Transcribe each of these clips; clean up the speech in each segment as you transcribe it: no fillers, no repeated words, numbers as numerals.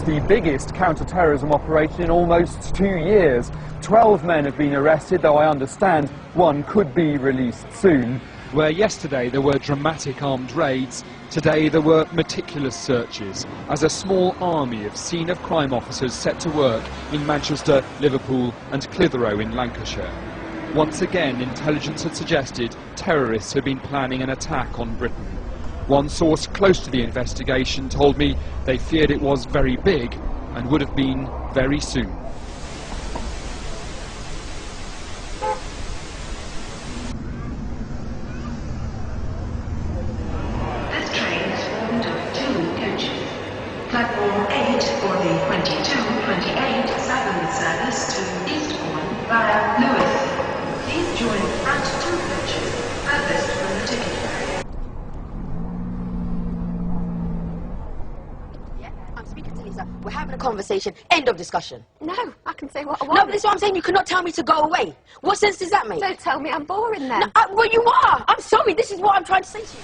the biggest counter-terrorism operation in almost 2 years. 12 men have been arrested, though I understand one could be released soon. Where yesterday there were dramatic armed raids, today there were meticulous searches, as a small army of scene-of-crime officers set to work in Manchester, Liverpool and Clitheroe in Lancashire. Once again, intelligence had suggested terrorists had been planning an attack on Britain. One source close to the investigation told me they feared it was very big and would have been very soon. This train is formed of 2 coaches. Platform 8 for the 22-28 Southern service to Eastbourne via Lewis. Please join the front 2 coaches furthest from the ticket area. Yeah, I'm speaking to Lisa. We're having a conversation. End of discussion. No, I can say what I want. No, but this is what I'm saying. You cannot tell me to go away. What sense does that make? Don't tell me I'm boring then. No, well, you are. I'm sorry. This is what I'm trying to say to you.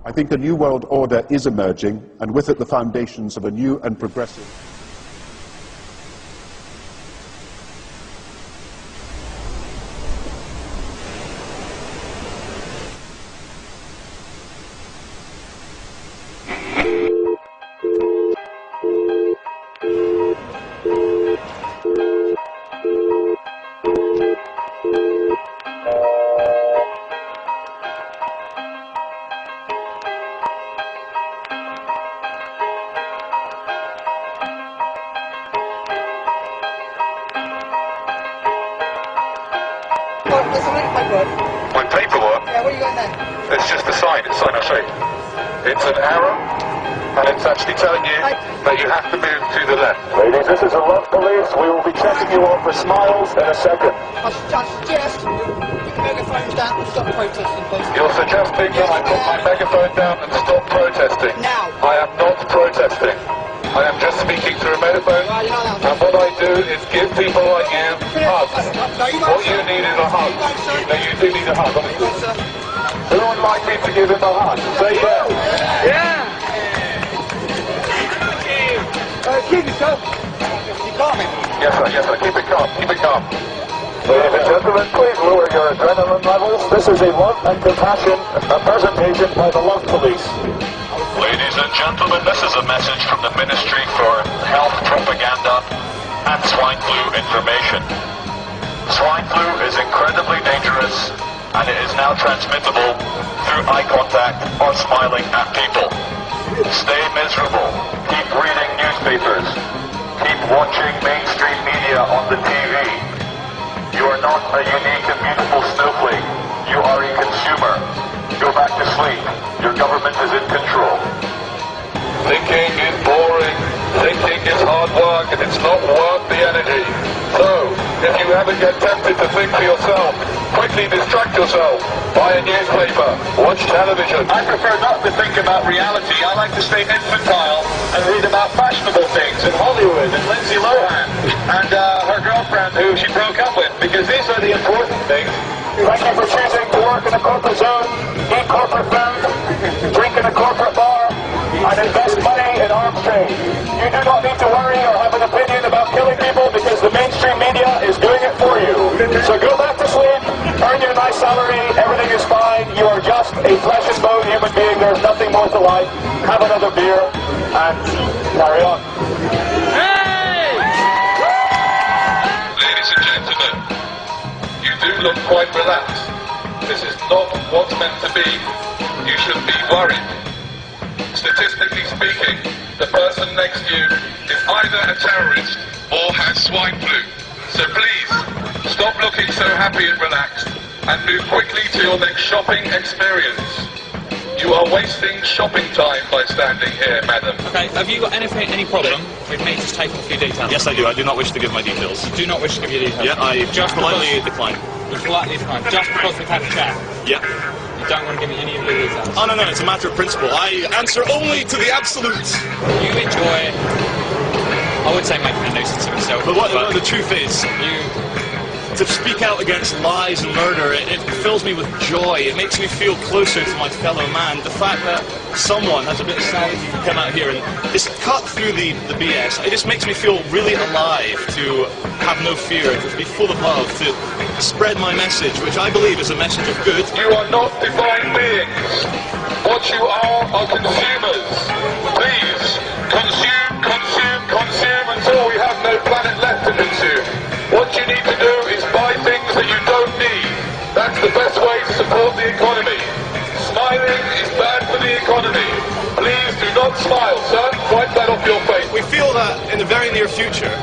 I think a new world order is emerging, and with it the foundations of a new and progressive... My paperwork? Yeah, what are you got there? It's just a sign, it's sign I say. It's an arrow, and it's actually telling you that you have to move to the left. Ladies, this is a Love Police. We will be checking you on for smiles in a second. I suggest you can megaphones down and stop protesting, please. You're suggesting that I put my megaphone down and stop protesting. Now. I am not protesting. I am just speaking through a megaphone, and what I do is give people like you hugs. What you need is a hug. No, you do need a hug, honestly. Who would like me to give him a hug? Say yeah. Yeah! Keep it calm. You calm it. Yes, sir. Keep it calm. Keep it calm. Ladies and gentlemen, please lower your adrenaline levels. This is a Love and Compassion, a presentation by the Love Police. Ladies and gentlemen, this is a message from the Ministry for Health Propaganda and Swine Flu Information. Swine flu is incredibly dangerous, and it is now transmittable through eye contact or smiling at people. Stay miserable. Keep reading newspapers. Keep watching mainstream media on the TV. You are not a unique and beautiful snowflake. You are a consumer. Go back to sleep. Your government is in control. Thinking is boring. Thinking is hard work, and it's not worth the energy. So, if you ever get tempted to think for yourself, quickly distract yourself. Buy a newspaper. Watch television. I prefer not to think about reality. I like to stay infantile and read about fashionable things in Hollywood and Lindsay Lohan and her girlfriend who she broke up with, because these are the important things. Thank you for choosing to work in a corporate zone, eat corporate food, drink in a corporate bar, and invest money in arms trade. You do not need to worry or have an opinion about killing people because the mainstream media is doing it for you. So go back to sleep, earn your nice salary, everything is fine. You are just a flesh and bone human being. There's nothing more to life. Have another beer and carry on. Hey! Ladies and gentlemen, you do look quite relaxed. This is not what's meant to be. You should be worried. Statistically speaking, the person next to you is either a terrorist or has swine flu. So please, stop looking so happy and relaxed and move quickly to your next shopping experience. You are wasting shopping time by standing here, madam. Okay, have you got any problem with me just taking a few details? Yes, I do. I do not wish to give my details. You do not wish to give your details? Yeah, I just politely decline. You politely decline, just because we've had a chat? Yeah. You don't want to give me any of your details? Oh, no, it's a matter of principle. I answer only to the absolutes. You enjoy, I would say, making a nuisance of yourself. But the truth is, you to speak out against lies and murder, it fills me with joy. It makes me feel closer to my fellow man. The fact that someone has a bit of sanity to come out here and just cut through the BS, it just makes me feel really alive to have no fear, to be full of love, to spread my message, which I believe is a message of good. You are not divine beings. What you are consumers. Please, consume, consume, consume until we have no planet left to consume. What you need to do is buy things that you don't need. That's the best way to support the economy. Smiling is bad for the economy. Please do not smile, sir. Wipe that off your face. We feel that in the very near future,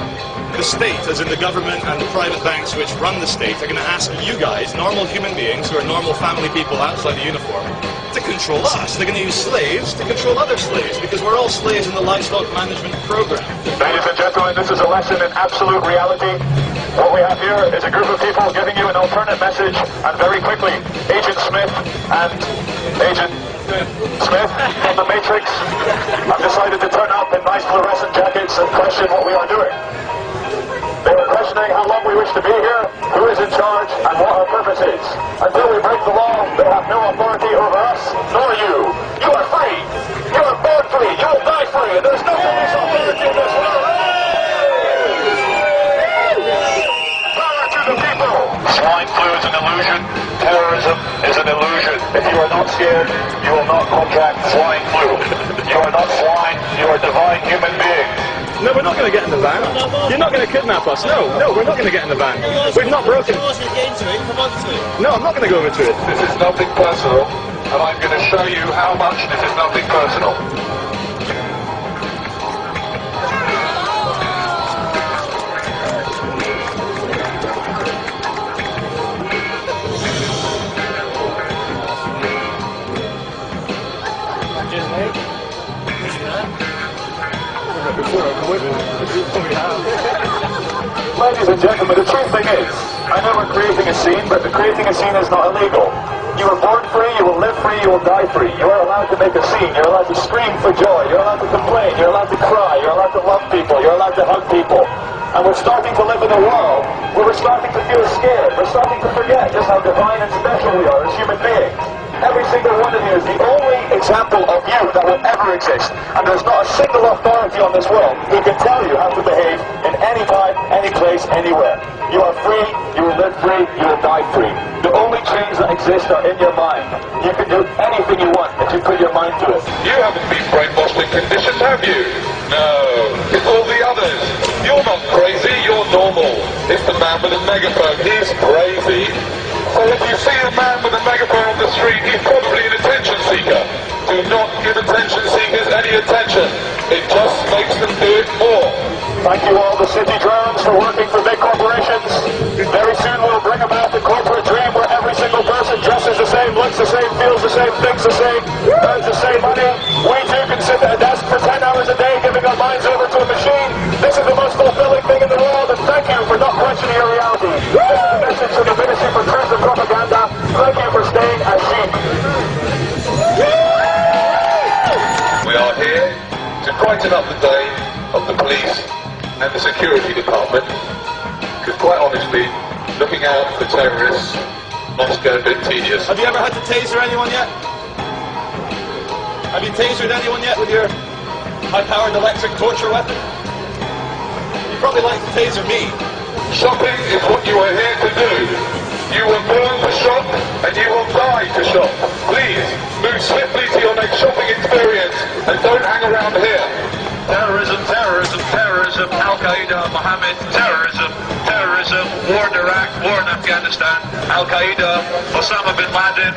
the state, as in the government and the private banks which run the state, are going to ask you guys, normal human beings who are normal family people outside the uniform, to control us. They're going to use slaves to control other slaves, because we're all slaves in the livestock management program. Ladies and gentlemen, this is a lesson in absolute reality. What we have here is a group of people giving you an alternate message, and very quickly, Agent Smith and Agent Smith from the Matrix have decided to turn up in nice fluorescent jackets and question what we are doing. They were questioning how long we wish to be here, who is in charge, and what our purpose is. Until we break the law, they have no authority over us, nor you. You are free. You are born free. You will die free. And there's no police authority in this world. Power to the people. Swine flu is an illusion. Terrorism is an illusion. If you are not scared, you will not contract swine flu. You are not swine. You are divine human beings. No, we're not going to get in the van. You're not going to kidnap us. No, we're not going to get in the van. We've not broken. No, I'm not going to go into it. This is nothing personal, and I'm going to show you how much this is nothing personal. Ladies and gentlemen, the true thing is, I know we're creating a scene, but creating a scene is not illegal. You were born free, you will live free, you will die free. You are allowed to make a scene, you're allowed to scream for joy, you're allowed to complain, you're allowed to cry, you're allowed to love people, you're allowed to hug people. And we're starting to live in a world where we're starting to feel scared, we're starting to forget just how divine and special we are as human beings. Every single one of you is the only example of you that will ever exist. And there's not a single authority on this world who can tell you how to behave in any time, any place, anywhere. You are free, you will live free, you will die free. The only chains that exist are in your mind. You can do anything you want if you put your mind to it. You haven't been brainwashed and conditioned, have you? No, it's all the others. You're not crazy, you're normal. It's the man with a megaphone, he's crazy. So if you see a man with a megaphone on the street, he's probably an attention seeker. Do not give attention seekers any attention. It just makes them do it more. Thank you all the city drones for working for big corporations. Very soon we'll bring about the corporate dream where every single person dresses the same, looks the same, feels the same, thinks the same, earns the same money. We too can sit at a desk for 10 hours a day giving our minds over to a machine. This is the most fulfilling thing in the world, and thank you for not questioning your reality. This is the message from the Ministry for Truth and Propaganda. Thank you for staying as sheep. We are here to brighten up the day of the police and the security department, because quite honestly, looking out for terrorists must get a bit tedious. Have you ever had to taser anyone yet? Have you tasered anyone yet with your high-powered electric torture weapon? You'd probably like to taser me. Shopping is what you are here to do. You were born to shop, and you will die to shop. Please, move swiftly to your next shopping experience, and don't hang around here. Terrorism, terrorism, terrorism, Al-Qaeda, Mohammed, terrorism, terrorism, war in Iraq, war in Afghanistan, Al-Qaeda, Osama bin Laden,